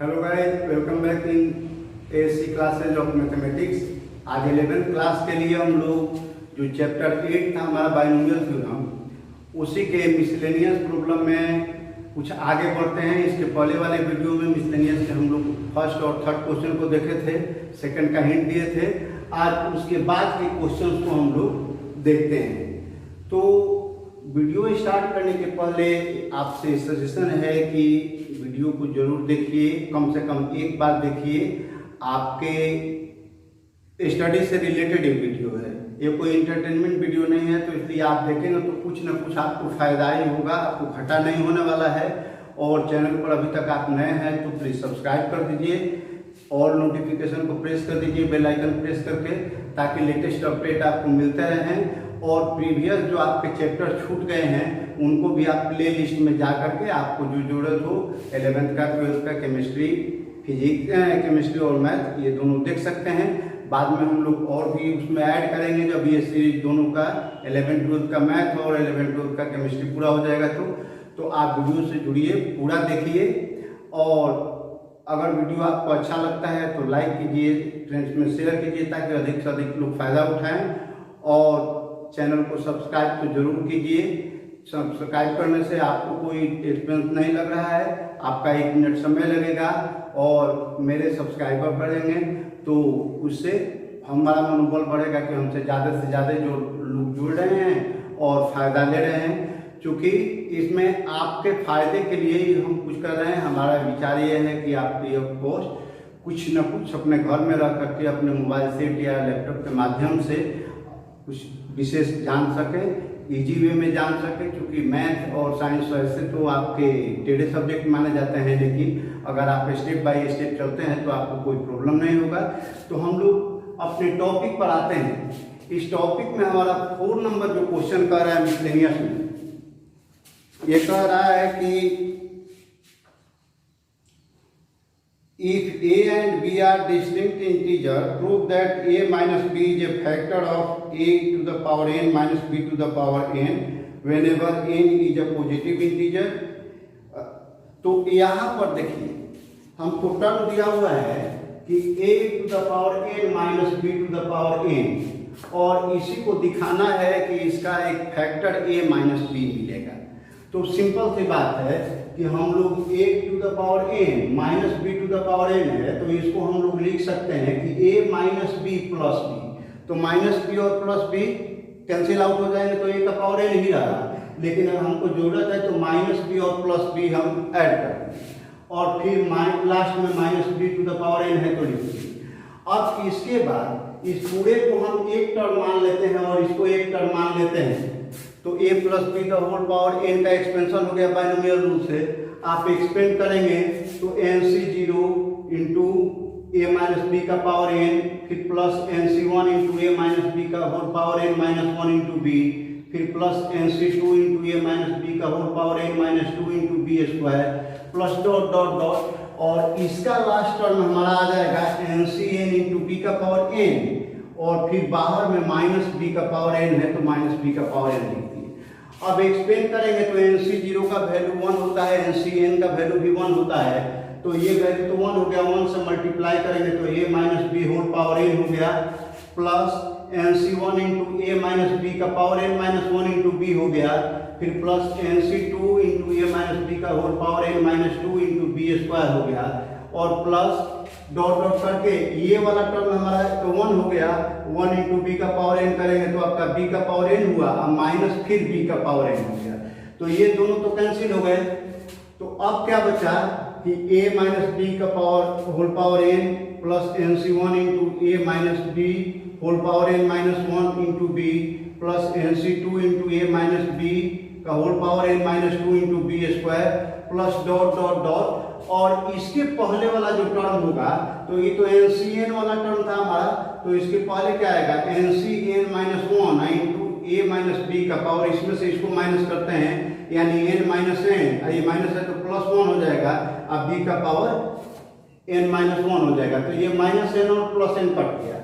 Hello guys, welcome back in ASC classes of mathematics. आज 11th class के लिए हम लोग जो चैप्टर 8 था हमारा बाइनोमियल थ्योरम, उसी के मिसलेनियस प्रॉब्लम में कुछ आगे बढ़ते हैं। इसके पहले वाले वीडियो में मिसलेनियस के हम लोग फर्स्ट और थर्ड क्वेश्चन को देखे थे, सेकंड का हिंट दिए थे। आज उसके बाद के क्वेश्चंस को हम लोग देखते हैं। तो वीडियो स्टार्ट करने के पहले आपसे सजेशन है कि वीडियो को जरूर देखिए, कम से कम एक बार देखिए। आपके स्टडी से रिलेटेड एक वीडियो है, ये कोई इंटरटेनमेंट वीडियो नहीं है, तो इसलिए आप देखेंगे तो कुछ ना कुछ आपको फायदा ही होगा, आपको घाटा नहीं होने वाला है। और चैनल पर अभी तक आप नए हैं तो प्लीज सब्सक्राइब कर दीजिए और नोटिफिकेशन को प्रेस कर दीजिए, बेल आइकन प्रेस करके, ताकि लेटेस्ट अपडेट आपको मिलते रहें। और प्रीवियस जो आपके चैप्टर छूट गए हैं उनको भी आप प्ले लिस्ट में जा करके आपको जो जरूरत हो 11th का 12th का केमिस्ट्री, फिजिक्स, केमिस्ट्री और मैथ, ये दोनों देख सकते हैं। बाद में हम लोग और भी उसमें ऐड करेंगे जब ये सीरीज दोनों का 11th 12th का मैथ और 11th 12th का केमिस्ट्री पूरा हो जाएगा। तो आप वीडियो से जुड़िए, पूरा देखिए। और अगर वीडियो आपको अच्छा लगता है तो लाइक कीजिए, फ्रेंड्स में शेयर कीजिए, ताकि अधिक से अधिक लोग फायदा उठाएं। और चैनल को सब्सक्राइब तो जरूर कीजिए। सब्सक्राइब करने से आपको कोई एक्सपेंस नहीं लग रहा है, आपका 1 मिनट समय लगेगा और मेरे सब्सक्राइबर बढ़ेंगे, तो उससे हमारा मनोबल बढ़ेगा कि हमसे ज़्यादा से ज़्यादा जो लोग जुड़ रहे हैं और फायदा ले रहे हैं। क्योंकि इसमें आपके फायदे के लिए ही हम कुछ कर रहे हैं। हमारा विचार ये है कि आप ये कोर्स कुछ न कुछ अपने घर में रह करके अपने मोबाइल सेट या लैपटॉप के माध्यम से कुछ विशेष जान सके, इजी वे में जान सके। क्योंकि मैथ और साइंस वैसे तो आपके टेढ़े सब्जेक्ट माने जाते हैं, लेकिन अगर आप स्टेप बाय स्टेप चलते हैं तो आपको कोई प्रॉब्लम नहीं होगा। तो हम लोग अपने टॉपिक पर आते हैं। इस टॉपिक में हमारा 4 नंबर जो क्वेश्चन कर रहा है मिसलेनियस में, ये कह रहा है कि if a and b are distinct integer, prove that a minus b is a factor of a to the power n minus b to the power n whenever n is a positive integer। तो यहाँ पर देखिए हमको term दिया हुआ है कि a to the power n minus b to the power n, और इसी को दिखाना है कि इसका एक फैक्टर a minus b मिलेगा। तो सिंपल सी बात है कि हम लोग a to the power n minus B to the power n है, तो इसको हम लोग लिख सकते हैं कि a minus B plus B. तो माइनस बी और प्लस बी कैंसिल आउट हो जाएंगे तो a का पावर n ही रहा। लेकिन अगर हमको जरूरत है तो माइनस बी और प्लस बी हम ऐड करेंगे और फिर लास्ट में minus B to the power n है तो लिखिए। अब इसके बाद इस पूरे को हम एक टर्म मान लेते हैं और इसको एक टर्म मान लेते हैं। तो a प्लस बी का होल पावर n का एक्सपेंशन हो गया बाइनोमियल रूल से। आप एक्सपेंड करेंगे तो nc0 into a minus B का पावर n, फिर plus nc1 into a minus B का whole power n minus 1 into b, फिर plus nc2 into a minus B का whole power n minus 2 into b square, plus dot dot dot, और इसका last term हमारा आ जाएगा ncn into B का power n, और फिर बाहर में माइनस बी का पावर n है तो माइनस बी का पावर n लिख दिए। अब एक्सपेंड करेंगे तो nc0 का वैल्यू 1 होता है, ncn का वैल्यू भी 1 होता है, तो ये वैल्यू तो 1 हो गया, 1 से मल्टीप्लाई करेंगे तो a minus b whole power n हो गया, plus nc1 into a minus B का power n minus 1 into B हो गया, फिर plus nc2 into a minus B का whole power n minus 2 into b square हो गया, और प्लस डॉट डॉट करके ये वाला टर्म हमारा तो 1 हो गया, 1 इंटू बी का पावर n करेंगे तो आपका b का पावर n हुआ, अब माइनस फिर b का पावर n हो गया। तो ये दोनों तो कैंसिल हो गए। तो अब क्या बचा कि a माइनस बी का power whole power n plus nc1 into a minus b whole power n minus 1 into b, plus nc2 into a minus B का whole power n minus 2 into b square, plus dot dot dot, और इसके पहले वाला जो term होगा तो ये तो ncn वाला टर्म था हमारा, तो इसके पहले क्या आएगा ncn minus 1 into a minus B का पावर, इसमें से इसको माइनस करते हैं यानी n माइनस n, ये माइनस है तो प्लस 1 हो जाएगा, अब b का पावर n माइनस 1 हो जाएगा। तो ये माइनस n और प्लस n कट गया।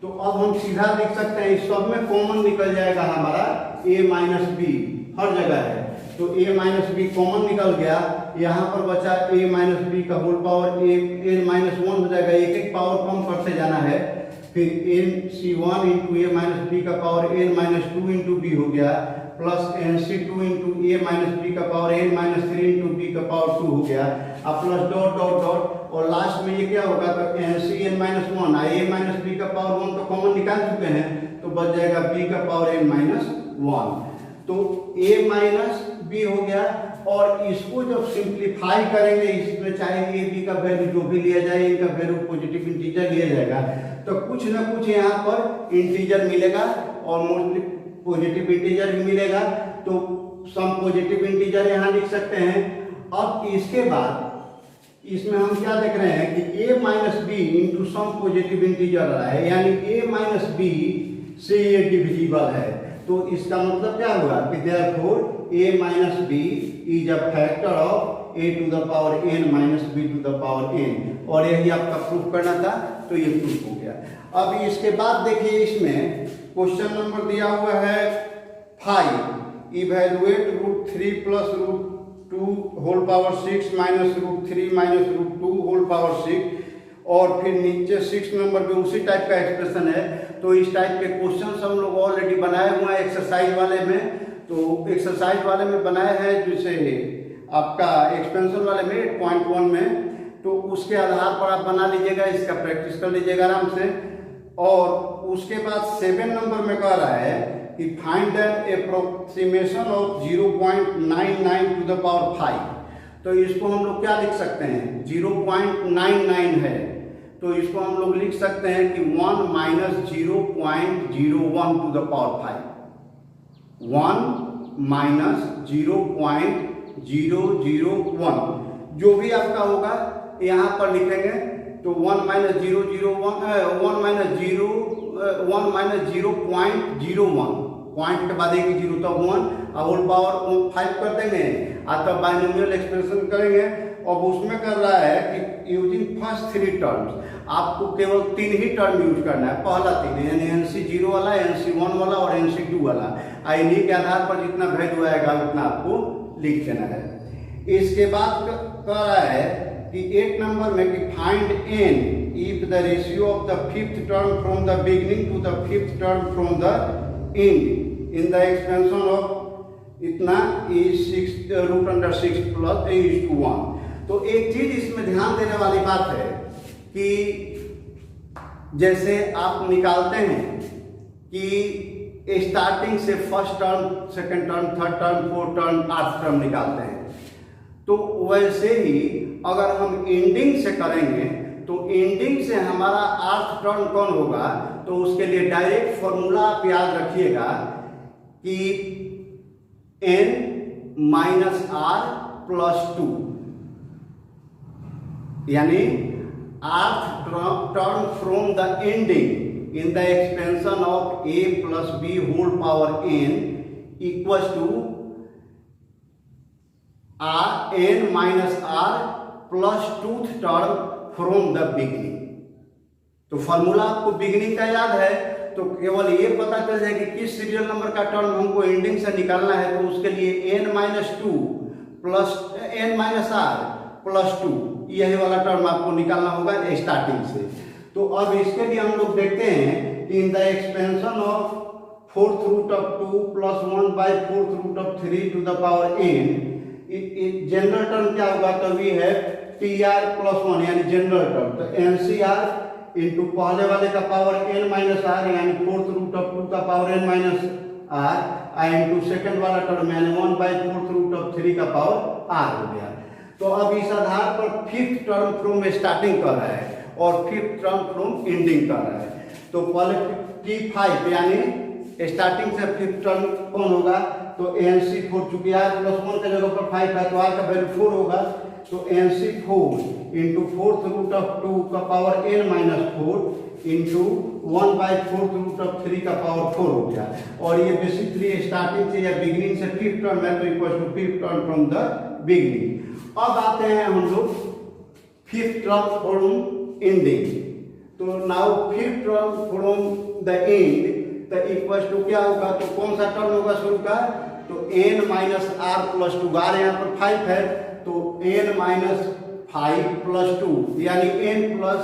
तो अब हम सीधा लिख सकते हैं, इस सब में कॉमन निकल जाएगा हमारा a माइनस बी, हर जगह है तो a माइनस बी कॉमन निकल गया, यहाँ पर बचा a माइनस बी का whole power n minus one हो जाएगा, एक एक पावर कम करते जाना है। फिर nc1 into A minus B का power n minus two into B हो गया, plus nc2 into A minus B का power n minus three into B का पावर टू हो गया, अब प्लस डॉट डॉट डॉट, और लास्ट में ये क्या होगा तो nc n minus one, A minus B का पावर वन तो कॉमन निकाल चुके हैं, तो बच जाएगा b का पावर n माइनस वन। तो a माइनस b हो गया, और इसको जब सिंप्लीफाई करेंगे, इसमें चाहे a b का वैल्यू जो भी लिया जाए, इनका वैल्यू पॉजिटिव इंटीजर लिया जाएगा, तो कुछ ना कुछ यहाँ पर इंटीजर मिलेगा और मोस्टली पॉजिटिव इंटीजर भी मिलेगा, तो सम पॉजिटिव इंटीजर यहाँ लिख सकते हैं। अब इसके बाद इसमें हम क्या देख रहे हैं कि a minus B into some positive integer रहा है, यानी a माइनस बी से ये डिविजिबल है, तो इसका मतलब क्या हुआ कि therefore a minus B is a factor of a to the power n minus b to the power n, और यही आपका प्रूफ करना था, तो ये प्रूफ हो गया। अब इसके बाद देखिए इसमें क्वेश्चन नंबर दिया हुआ है 5, evaluate root 3 plus root 2 whole power 6 minus root 3 minus root 2 whole power 6, और फिर नीचे 6 नंबर पे उसी टाइप का एक्सप्रेशन है। तो इस टाइप के क्वेश्चन हम लोग ऑलरेडी बनाए हुए हैं एक्सरसाइज वाले में, तो एक्सरसाइज वाले में बनाए हैं, जैसे आपका एक्सपेंशन वाले में 8.1 में, तो उसके आधार पर आप बना लीजिएगा, इसका प्रैक्टिस कर लीजिएगा आराम से। और उसके बाद 7 नंबर में कह रहा है कि find an approximation of 0.99 to the power 5, तो इसको हम लोग क्या लिख सकते हैं, 0.99 है, तो इसको हम लोग लिख सकते हैं कि 1 minus 0.01 to the power 5, 1 minus 0.001, जो भी आपका होगा यहाँ पर लिखेंगे, तो 1 माइनस 0.01 पॉइंट के बाद एक जीरो, तब 1 और होल पावर 5 कर देंगे, और तब बाइनोमियल एक्सप्रेशन करेंगे। अब उसमें कर रहा है कि यूजिंग फर्स्ट 3 टर्म्स, आपको केवल 3 ही टर्म यूज करना है, पहला 3 यानी nc0 वाला, nc1 वाला और nc2 वाला, इन्हीं के आधार पर जितना वैल्यू आएगा उतना आपको लिख देना है। इसके बाद कह रहा है कि 8 नंबर में कि find n if the ratio of the 5th term from the beginning to the 5th term from the end in the expansion of इतना is 6 √6 प्लस a:1। तो एक चीज इसमें ध्यान देने वाली बात है कि जैसे आप निकालते हैं कि स्टार्टिंग से first term, second term, third term, fourth term, 8th term निकालते हैं, तो वैसे ही अगर हम एंडिंग से करेंगे तो एंडिंग से हमारा 8th टर्म कौन होगा, तो उसके लिए डायरेक्ट फॉर्मूला आप याद रखिएगा कि n माइनस आर प्लस 2, यानी 8th term from the ending in the expansion of a plus b whole power n equal to n minus R plus 2th term from the beginning. तो formula आपको beginning का याद है, तो केवल ये पता चल जाए कि किस सीरियल नंबर का टर्म हमको एंडिंग से निकालना है, तो उसके लिए n माइनस 2 प्लस n माइनस आर प्लस 2, यही वाला टर्म आपको निकालना होगा स्टार्टिंग से। तो अब इसके लिए हम लोग देखते हैं कि in the expansion of 4th root of 2 plus 1 by 4th root of 3 to the power n, general term क्या होगा, तो भी है tr प्लस 1 यानी जनरल टर्म, तो ncr इंटू पहले वाले का पावर n माइनस आर यानी 4th रूट ऑफ 2 का power n minus R into second वाला टर्म यानी 1 बाई 4th रूट ऑफ 3 का पावर r हो गया। तो अब इस आधार पर 5th टर्म फ्रॉम स्टार्टिंग कर रहा है और 5th टर्म फ्रॉम एंडिंग कर रहा है, तो पहले T5 यानी स्टार्टिंग से 5th टर्म कौन होगा, तो nc4, चूंकि r प्लस 1 के जगह पर 5 है तो r का वैल्यू 4 होगा, तो nc4 into 4th root of 2 का power n minus 4 into 1 by 4th root of 3 का पावर 4 हो गया। और ये बेसिकली स्टार्टिंग से या बिगिनिंग से 5th टर्म है, तो equal to 5th term from the beginning. अब आते हैं हम लोग 5th टर्म फ्रॉम एंडिंग, तो now 5th term from the end, तो इक्वल टू क्या होगा, तो कौन सा टर्म होगा शुरू का, तो n minus R plus 2, R यहाँ पर 5 है, तो n माइनस 5 प्लस 2 यानी n प्लस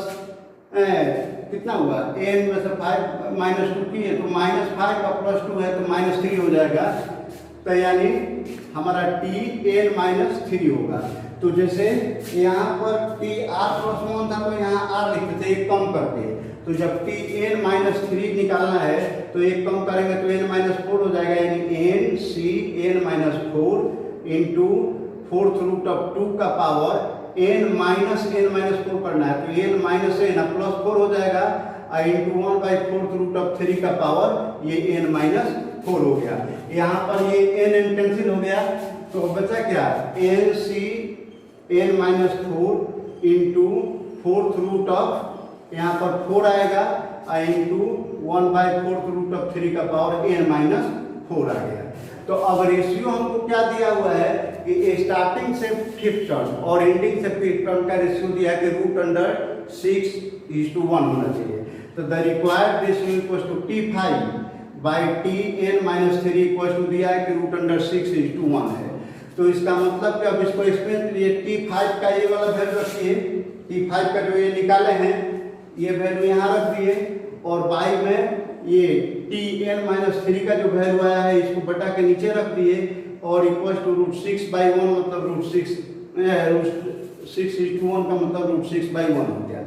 कितना हुआ, n में से 5 माइनस 2 की है तो माइनस 5 का प्लस 2 है तो माइनस 3 हो जाएगा। तो यानी हमारा t n माइनस 3 होगा। तो जैसे यहाँ पर t r प्लस 1 था तो यहाँ r लिखते थे, एक कम करके। तो जब t n माइनस 3 निकालना है तो एक कम करेंगे तो n माइनस 4 हो जाएगा, यानी n c n minus 4 into fourth root of 2 का पावर n माइनस 4 करना है तो n माइनस n प्लस 4 हो जाएगा into 1 by fourth root of 3 का पावर ये n माइनस 4 हो गया। यहाँ पर ये n कैंसिल हो गया तो बचा क्या, n c n minus 4 into fourth root of यहाँ पर 4 आएगा into 1 by fourth root of 3 का पावर n माइनस 4 आ गया। तो अब रेशियो हमको क्या दिया हुआ है कि स्टार्टिंग से फिफ्थ टर्म और एंडिंग से फिफ्थ टर्म का रेशियो दिया है कि रूट अंडर 6:1 होना चाहिए। तो the required ratio equals to t5 by tn minus 3 equals to दिया है कि रूट अंडर 6:1 है। तो इसका मतलब कि अब इसको एक्सप्लेन करिए, t5 का ये वाला वैल्यू रखिए, t5 का जो ये निकाले हैं ये वैल्यू यहाँ रख दिए और बाई में ये tn माइनस 3 का जो वैल्यू आया है इसको बटा के नीचे रख दिए और इक्वल्स टू रूट 6/1 मतलब रूट 6:1 का मतलब रूट 6/1 हो गया।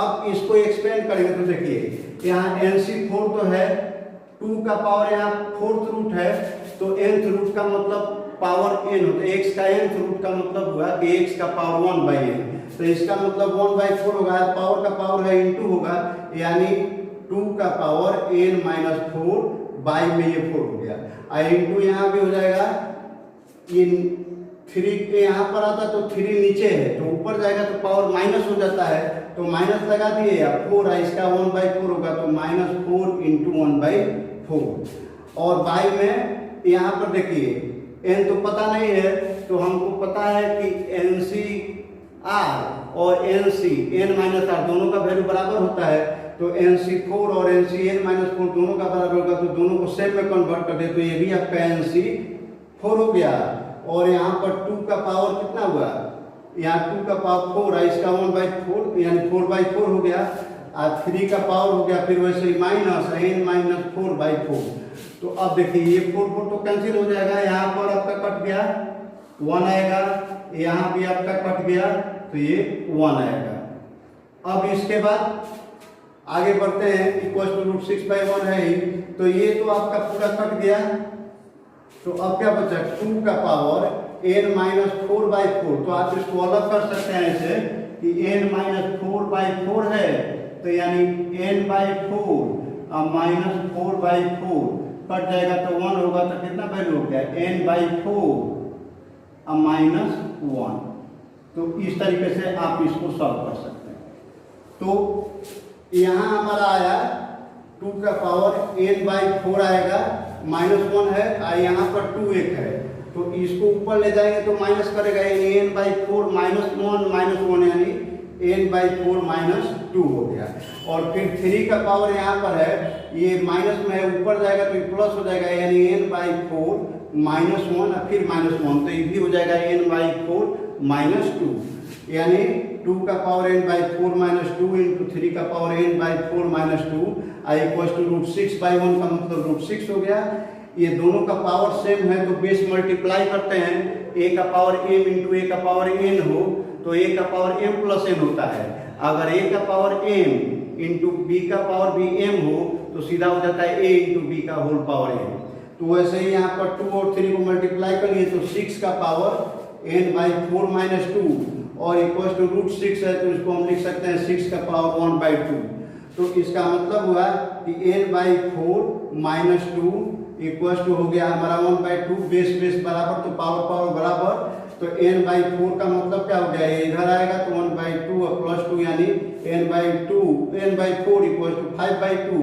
अब इसको एक्सपेंड करेंगे तो देखिए यहाँ NC4 तो है, 2 का पावर यहाँ फोर्थ रूट है तो nth रूट का मतलब पावर n होता है, x का nth रूट का मतलब हुआ कि x का पावर 1/n, तो इसका मतलब 1/4 होगा, पावर का पावर है इंटू होगा, यानी 2 का पावर n माइनस 4 बाई में ये 4 हो गया इंटू यहाँ भी हो जाएगा, ये 3 के यहाँ पर आता तो 3 नीचे है तो ऊपर जाएगा तो पावर माइनस हो जाता है तो माइनस लगा दिए या 4 है, इसका 1/4 होगा तो माइनस 4 इंटू 1/4 और बाई में यहाँ पर देखिए n तो पता नहीं है तो हमको पता है कि NCr और NC n माइनस r दोनों का वैल्यू बराबर होता है तो NC4 और NCn माइनस 4 दोनों का बराबर होगा तो दोनों को सेम में कन्वर्ट कर दे तो ये भी आपका NC4 हो गया और यहाँ पर 2 का पावर कितना हुआ, यहाँ 2 का पावर 4 है, इसका 1/4 यानी 4/4 हो गया और 3 का पावर हो गया, फिर वैसे ही माइनस n माइनस 4/4। तो अब देखिए ये 4 तो कैंसिल हो जाएगा, यहाँ पर आपका कट गया 1 आएगा, यहाँ भी आपका कट गया तो ये 1 आएगा। अब इसके बाद आगे बढ़ते हैं, इक्वल टू रूट 6/1 है ही तो ये तो आपका पूरा कट गया। तो अब क्या बचा, 2 का पावर n माइनस 4/4, तो आप इसको अलग कर सकते हैं ऐसे कि n माइनस 4/4 है तो यानी n/4 माइनस 4/4 कट जाएगा तो 1 होगा तो कितना वैल्यू हो गया n/4 माइनस 1। तो इस तरीके से आप इसको सॉल्व कर सकते हैं। तो यहाँ हमारा आया 2 का पावर n/4 आएगा, -1 है और यहाँ पर 2 एक है तो इसको ऊपर ले जाएंगे तो माइनस करेगा यानी n/4 -1 यानी n/4 -2 हो गया और फिर 3 का पावर यहाँ पर है, ये माइनस में है ऊपर जाएगा तो ये प्लस हो जाएगा यानी n/4 -1 और फिर -1 तो ये भी हो जाएगा n/4 -2 यानी 2 का पावर n/4 -2 इंटू 3 का power n/4 -2 equal to root 6/1 का मतलब रूट 6 हो गया। ये दोनों का पावर सेम है तो बेस मल्टीप्लाई करते हैं, a का पावर m इंटू a का पावर n हो तो a का पावर m प्लस n होता है, अगर a का पावर m इंटू b का पावर भी m हो तो सीधा हो जाता है a इंटू b का होल पावर m। तो वैसे ही यहाँ पर 2 और 3 को मल्टीप्लाई करिए तो 6 का पावर n/4 -2 और इक्वल टू रूट 6 है तो इसको हम लिख सकते हैं 6 का पावर 1/2। तो इसका मतलब हुआ कि n/4 -2 इक्वल टू हो गया हमारा 1/2, बेस बराबर तो पावर बराबर, तो n/4 का मतलब क्या हो गया, इधर आएगा तो 1/2 और +2 यानी n/4 इक्वल टू 5/2।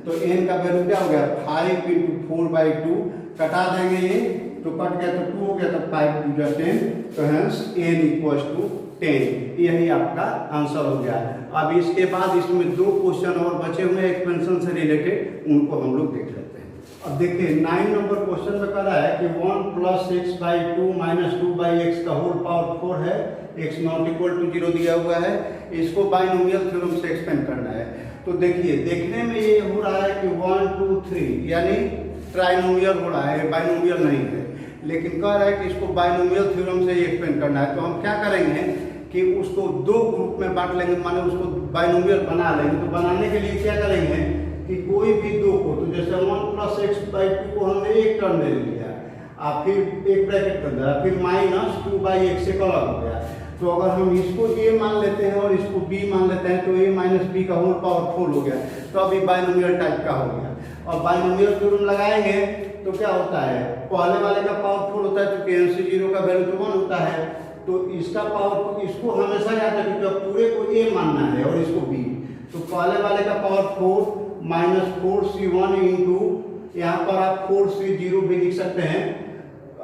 तो n का वैल्यू क्या हो गया 5 इंटू 4/2, कटा देंगे ये तो कट गया तो 2 हो गया तो 5 × 10 तो हेंस n इक्वल टू 10। यही आपका आंसर हो गया। अब इसके बाद इसमें 2 क्वेश्चन और बचे हुए एक्सपेंशन से रिलेटेड, उनको हम लोग देख लेते हैं। अब देखिए 9 नंबर क्वेश्चन में कह रहा है कि 1 plus x by to minus two by x का होल पावर 4 है, एक्स नॉट इक्वल टू 0 दिया हुआ है, इसको बाइनोमियल थ्योरम से एक्सपेंड करना है। तो देखिए देखने में ये हो रहा है कि 1 2 3 यानी ट्राइनोमियल हो रहा है, बाइनोमियल नहीं है, लेकिन कह रहा है कि इसको बाइनोमियल थ्योरम से एक्सपेंड करना है। तो हम क्या करेंगे कि उसको दो ग्रुप में बांट लेंगे, माने उसको बाइनोमियल बना लेंगे। तो बनाने के लिए क्या करेंगे कि कोई भी दो को, तो जैसे 1 प्लस एक्स बाई टू को हमने एक टर्म ले लिया और फिर एक ब्रैकेट कर दिया, फिर माइनस 2 बाई एक्स एक अलग हो गया। तो अगर हम इसको a मान लेते हैं और इसको b मान लेते हैं तो a माइनस बी का होल पावर 4 हो गया। तो अभी बाइनोमियल टाइप का हो गया। और बाइनोमियल थ्योरम लगाएंगे तो क्या होता है, पहले वाले का पावर 4 होता है तो KNC 0 का वैल्यू तो 1 होता है। तो इसका पावर, इसको हमेशा याद रखें कि पूरे को a मानना है और इसको b। तो पहले वाले का पावर 4 माइनस 4c1 इंटू, यहाँ पर आप 4c0 भी लिख सकते हैं,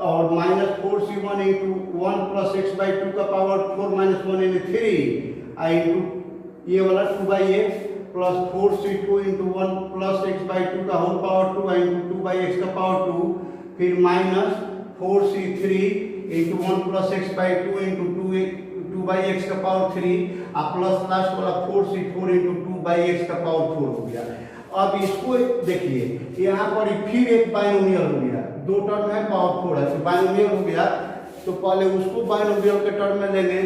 और minus 4c1 into 1 plus x by two का पावर 4 माइनस 1 इंटू 3 इंटू ये वाला 2 by x plus 4c2 into 1 plus x by two का whole power 2 into 2 by x का पावर 2, फिर minus 4c3 into 1 plus x by two into 2 by x का power 3 और plus last वाला 4c4 into 2 by x का power 4 हो गया। अब इसको देखिए यहाँ पर फिर एक बाइनोमियल हो गया, दो टर्म है पावर 4 है, तो बाइनोमियल हो गया। तो पहले उसको बाइनोमियल के टर्म में लेंगे,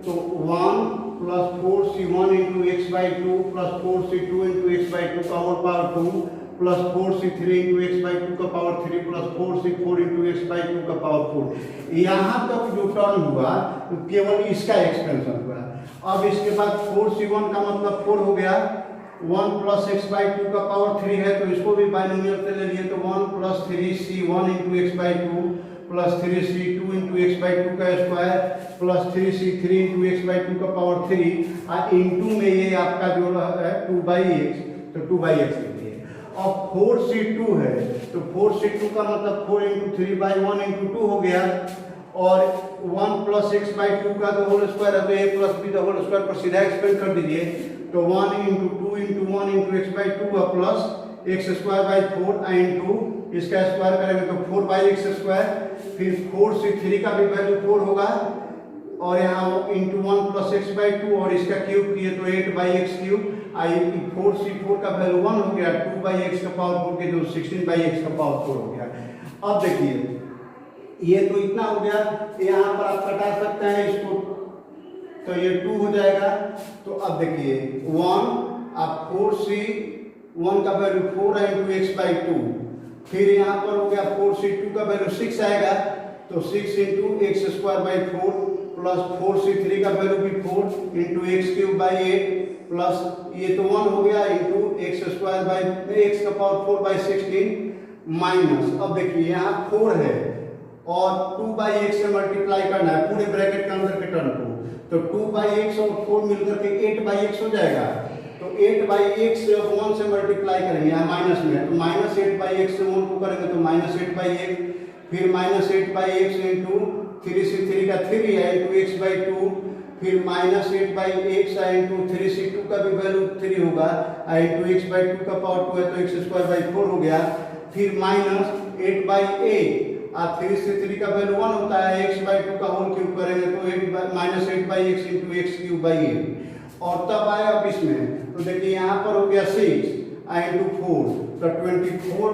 तो 1 plus 4c1 into x by two plus 4c2 into x by two का whole power 2 plus 4c3 into x by two का power 3 plus 4c4 into x by two का पावर 4। यहाँ तक जो टर्म हुआ तो केवल इसका एक्सपेंशन हुआ। अब इसके बाद 4c1 का मतलब 4 हो गया, 1 प्लस एक्स बाई टू का पावर 3 है तो इसको भी बाइनोमियल से ले लिए। तो 1 plus 3c1 into x by two plus 3c2 into x by two का square plus 3c3 into x by two का पावर 3 और इंटू में ये आपका जो है 2 बाई एक्स, तो 2 बाई एक्स लिखिए। और 4c2 है तो 4c2 का मतलब 4 इंटू 3 बाई 1 इंटू 2 हो गया, और 1 प्लस एक्स बाई टू का तो होल स्क्वायर है तो a प्लस बी का होल स्क्वायर पर सीधा एक्सपेंड कर दीजिए। तो 1 into 2 into 1 into x by two का plus x square by 4 into इसका स्क्वायर करेंगे तो 4 बाई एक्स स्क्वायर, फिर 4c3 का भी वैल्यू 4 होगा, और यहाँ into 1 plus x by to और इसका क्यूब किए तो 8 बाई एक्स क्यूब, 4c4 का वैल्यू 1 हो गया, 2 बाई एक्स का पावर 4 के तो 16 बाई एक्स का पावर 4 हो गया। अब देखिए ये तो इतना हो गया, यहाँ पर आप घटा सकते हैं इसको, तो ये 2 हो जाएगा। तो अब देखिए 1 अब 4c1 का वैल्यू 4 है इंटू एक्स बाई टू, फिर यहाँ पर हो गया 4c2 का वैल्यू 6 आएगा, तो 6 into x square by 4 plus 4c3 का वैल्यू भी 4 into x cube by 8 plus ये तो 1 हो गया into x square by x का पावर 4 बाई 16 माइनस, अब देखिए यहाँ 4 है और 2 बाई एक्स से मल्टीप्लाई करना है पूरे ब्रैकेट के अंदर के टर्म को, तो 2 बाई एक्स और 4 मिलकर के 8 बाई एक्स हो जाएगा। तो 8 बाई एक्स से 1 से मल्टीप्लाई करेंगे, यहाँ माइनस में, तो माइनस 8 बाई एक्स से 1 को करेंगे तो माइनस 8 बाई एक्स, फिर minus 8 by x into 3c3 का 3 है इंटू एक्स बाई टू, फिर माइनस 8 बाई एक्स है इंटू 3c2 का भी वैल्यू 3 होगा, इंटू एक्स बाई टू का पावर 2 है तो एक्स स्क्वायर बाई 4 हो गया, फिर माइनस 8 बाई 8 और 3c3 का वैल्यू 1 होता है, एक्स बाई टू का होल क्यूब करेंगे तो minus 8 by x into x cube by 8, और तब आया अब इसमें तो देखिए यहाँ पर हो गया 6 इंटू 4 तो 24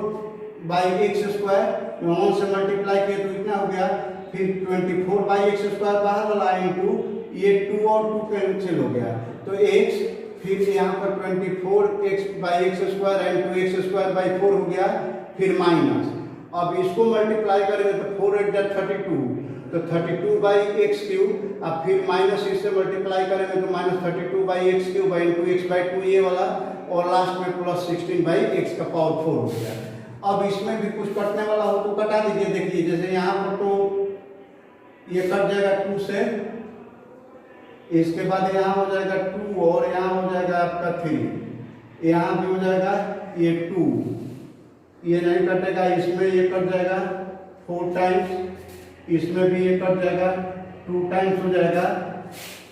बाई एक्स स्क्वायर 1 से मल्टीप्लाई किए तो इतना हो गया, फिर 24 बाई एक्स स्क्वायर बाहर वाला इंटू ये 2 और 2 कैंसिल हो गया तो x, फिर यहाँ पर 24 x by x square into x square by 4 हो गया, फिर माइनस, अब इसको मल्टीप्लाई करेंगे तो 4 8 जा 32 तो 32 बाई एक्स क्यूब, अब फिर माइनस इससे मल्टीप्लाई करेंगे तो minus 32 by x cube into x by to ये वाला, और लास्ट में प्लस 16 बाई एक्स का पावर 4 हो गया। अब इसमें भी कुछ कटने वाला हो तो कटा दीजिए, देखिए जैसे यहाँ पर तो ये कट जाएगा 2 से, इसके बाद यहाँ हो जाएगा 2 और यहाँ हो जाएगा आपका 3, यहाँ भी हो जाएगा ये 2, ये नहीं कटेगा, इसमें ये कट जाएगा 4 टाइम्स, इसमें भी ये कट जाएगा 2 टाइम्स हो जाएगा,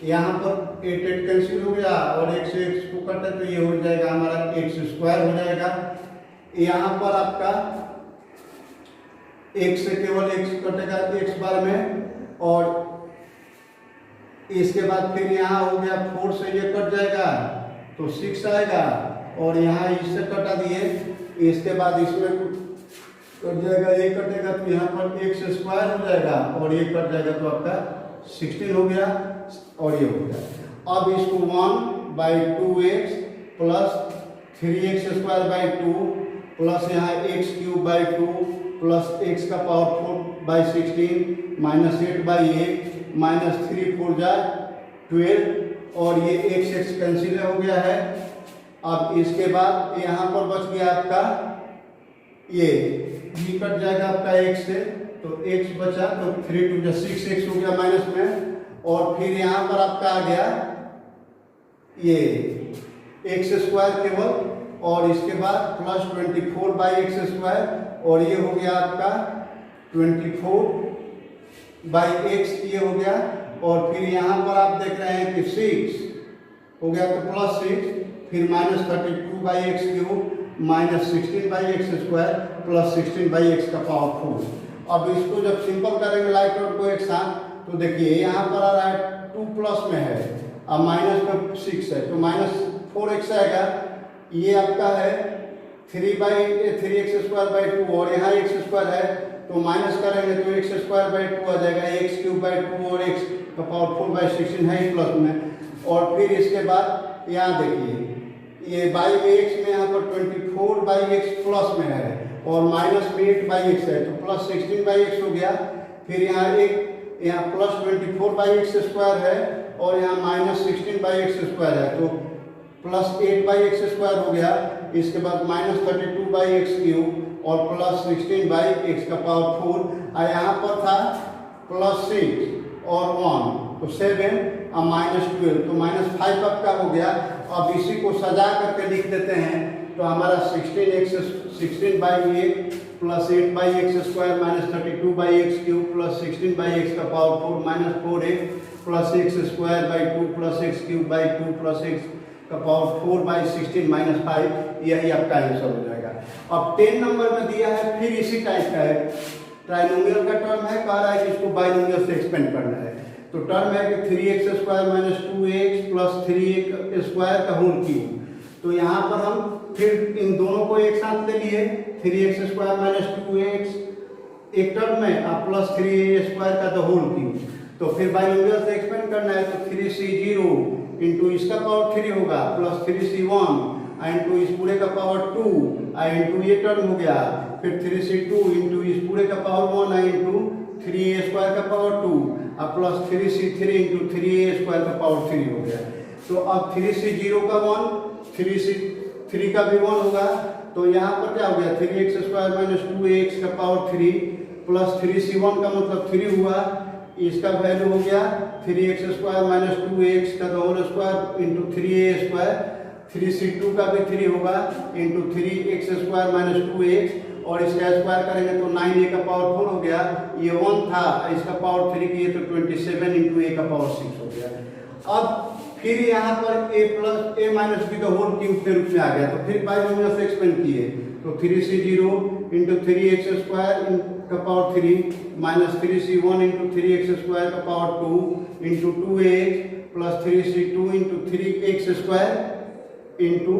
यहाँ पर 8 8 कैंसिल हो गया और x से x को कटे तो ये हो जाएगा हमारा एक्स स्क्वायर हो जाएगा, यहाँ पर आपका x से केवल x कटेगा x बार में, और इसके बाद फिर यहाँ हो गया 4 से ये कट जाएगा तो 6 आएगा, और यहाँ इससे कटा दिए, इसके बाद इसमें कट जाएगा, ये कटेगा तो यहाँ पर x स्क्वायर हो जाएगा, और ये कट जाएगा तो आपका 16 हो गया, और ये हो गया। अब इसको 1/2x plus 3x square by 2 plus यहाँ x³ 2 प्लस x का पावर 4/16 माइनस 8/8 माइनस 3 4 जा 12, और ये x कैंसिल हो गया है। अब इसके बाद यहाँ पर बच गया आपका ये b कट जाएगा आपका x से, तो x बचा तो 3 2 6x हो गया माइनस में, और फिर यहाँ पर आपका आ गया ये x स्क्वायर केवल, और इसके बाद प्लस 24/x², और ये हो गया आपका 24/x ये हो गया, और फिर यहाँ पर आप देख रहे हैं कि 6 हो गया तो प्लस 6, फिर minus 32/x³ minus 16/x² plus 16/x का पावर 4। अब इसको जब सिंपल करेंगे लाइट और को एक साथ, तो देखिए यहाँ पर आ रहा है 2 प्लस में है, अब माइनस में 6 है तो माइनस 4x आएगा, ये आपका है 3x² 2, और यहाँ x² है तो माइनस करेंगे तो x² 2 आ जाएगा, x³ 2 और x का पावर 4/16 है प्लस में, और फिर इसके बाद यहाँ देखिए ये बाई में x में यहाँ पर 24/x प्लस में है, और माइनस में 8/x है तो प्लस 16/x हो गया, फिर यहाँ प्लस 24/x² है, और यहाँ माइनस 16/x² है तो प्लस 8/x² हो गया, इसके बाद माइनस 32/x³ और प्लस 16/x का पावर 4, और यहाँ पर था प्लस 6 और 1 तो 7 और माइनस 12 तो माइनस 5 आपका हो गया। अब इसी को सजा करके लिख देते हैं तो हमारा 16/8 plus 8/x² minus 32/x³ plus 16/x का power 4 minus 4x plus x² 2 plus x³ 2 plus x का पावर 4/16 माइनस 5, यही आपका आंसर हो जाएगा। अब 10 नंबर में दिया है, फिर इसी टाइप का है, ट्राइनोमियल का टर्म है, कह रहा है कि इसको बाइनोमियल से एक्सपेंड करना है, तो टर्म है कि 3x² minus 2x plus 3x² का होल क्यूब, तो यहाँ पर हम फिर इन दोनों को एक साथ ले लिए, 3x² माइनस 2x एक टर्म में और प्लस 3a² का द होल क्यूब, तो फिर बाइनोमियल से एक्सपेंड करना है तो 3c0 इंटू इसका पावर 3 होगा प्लस 3c1 इंटू इस पूरे का पावर 2 इंटू ये टर्म हो गया, फिर 3c2 इंटू इस पूरे का पावर 1 इंटू 3a² का पावर 2 और प्लस 3c3 इंटू 3a² का पावर 3 हो गया। तो अब 3c0 का 1 3c3 का भी 1 होगा, तो यहाँ पर क्या हो गया 3x² माइनस 2x का पावर 3 प्लस 3c1 का मतलब 3 हुआ, इसका वैल्यू हो गया 3x² माइनस 2x का whole square into 3a², 3c2 का भी 3 होगा इंटू 3x² माइनस 2x और इसका स्क्वायर करेंगे तो 9a का पावर 4 हो गया, ये 1 था इसका पावर 3 किए तो 27 इंटू a का पावर 6 हो गया। अब फिर यहाँ पर a plus a minus b का होल क्यूब के रूप में आ गया, तो फिर बाइनोमियल से एक्सपेंड किए तो 3c0 इंटू 3x² का power 3 minus 3c1 into 3x² का power 2 into 2ax plus 3c2 into 3x² into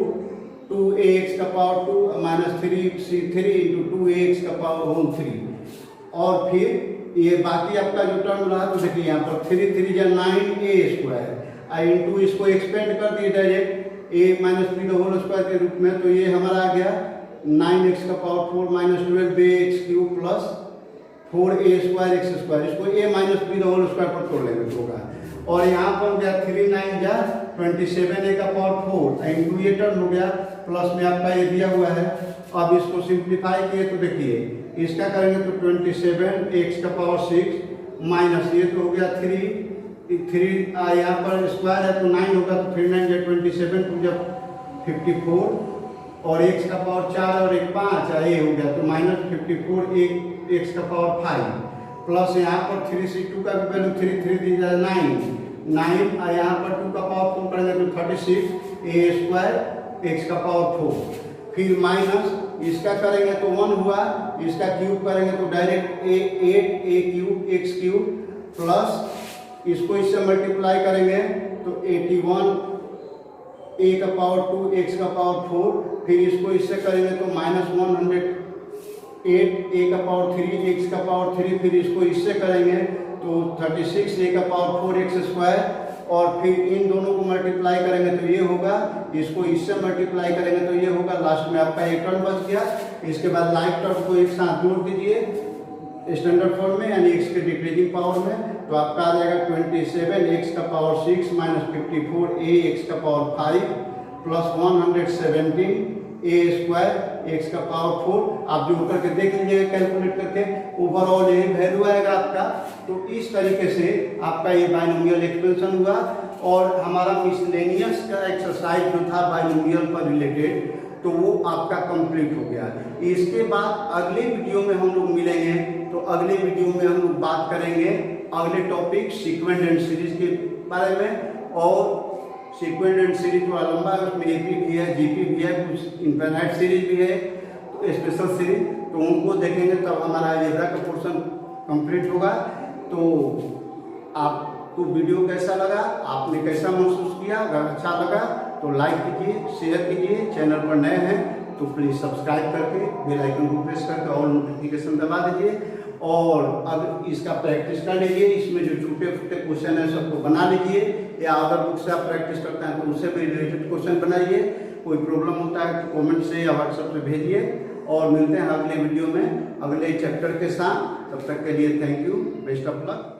2ax का power 2 minus 3c3 into 2ax का पावर होल 3, और फिर ये बाकी आपका जो टर्म रहा तो देखिए यहाँ पर 3 3 या 9a² इंटू इसको एक्सपेंड कर दिए डायरेक्ट a माइनस b का होल स्क्वायर के रूप में, तो ये हमारा आ गया 9x का power 4 minus 12x³ plus 4a² x², इसको a माइनस b का होल स्क्वायर पर तोड़ लेंगे तो होगा, और यहाँ पर हो गया 3 9 जा 27a का पावर 4 इंटू ये टर्म हो गया प्लस में आपका ये दिया हुआ है। अब इसको सिंप्लीफाई किए तो देखिए इसका करेंगे तो 27x का पावर 6 माइनस ये तो हो गया 3 यहाँ पर स्क्वायर है तो 9 होगा, तो 3 9 जा 27 2 जब 54 और x का पावर 4 और 1 5 ये हो गया तो माइनस 54 x का पावर 5 प्लस यहाँ पर 3c2 का भी वैल्यू 3 3 दी जाए 9 और यहाँ पर 2 का पावर 4 करेंगे तो 36 a² x का पावर 4, फिर माइनस इसका करेंगे तो 1 हुआ, इसका क्यूब करेंगे तो direct 8 a cube x cube plus इसको इससे मल्टीप्लाई करेंगे तो 81 a का पावर 2 x का पावर 4, फिर इसको इससे करेंगे तो माइनस 108 a का पावर 3 x का पावर 3, फिर इसको इससे करेंगे तो 36 a का पावर 4 x स्क्वायर, और फिर इन दोनों को मल्टीप्लाई करेंगे तो ये होगा, इसको इससे मल्टीप्लाई करेंगे तो ये होगा, लास्ट में आपका एक टर्म बच गया। इसके बाद लाइक टर्म को एक साथ जोड़ दीजिए स्टैंडर्ड फॉर्म में यानी x के डिक्रीजिंग पावर में, तो आपका आ जाएगा 27 x का पावर 6 माइनस 54 a x का power 5 plus 117 a square x का पावर 4। आप जोड़ करके देख लीजिएगा कैलकुलेट करके, ओवरऑल ये वैल्यू आएगा आपका। तो इस तरीके से आपका ये बाइनोमियल एक्सपेंशन हुआ, और हमारा मिसलेनियस का एक्सरसाइज जो था बाइनोमियल पर रिलेटेड तो वो आपका कंप्लीट हो गया। इसके बाद अगले वीडियो में हम लोग मिलेंगे, तो अगले वीडियो में हम लोग बात करेंगे अगले टॉपिक सीक्वेंट एंड सीरीज के बारे में, और सीक्वेंट एंड सीरीज थोड़ा लंबा है, उसमें एपी भी है, जीपी भी है, कुछ इनफाइनाइट सीरीज भी है, तो स्पेशल सीरीज, तो उनको देखेंगे तब हमारा अलजेब्रा का पोर्शन कंप्लीट होगा। तो आपको वीडियो कैसा लगा, आपने कैसा महसूस किया? अगर अच्छा लगा तो लाइक कीजिए, शेयर कीजिए, चैनल पर नए हैं तो प्लीज़ सब्सक्राइब करके बेल आइकन को प्रेस करके ऑल नोटिफिकेशन दबा दीजिए, और अब इसका प्रैक्टिस कर लीजिए। इसमें जो छोटे छोटे क्वेश्चन है सबको बना लीजिए, या अदर बुक से आप प्रैक्टिस करते हैं तो उससे भी रिलेटेड क्वेश्चन बनाइए। कोई प्रॉब्लम होता है तो कमेंट से या व्हाट्सएप पे भेजिए, और मिलते हैं अगले वीडियो में अगले चैप्टर के साथ। तब तक के लिए thank you, best of luck.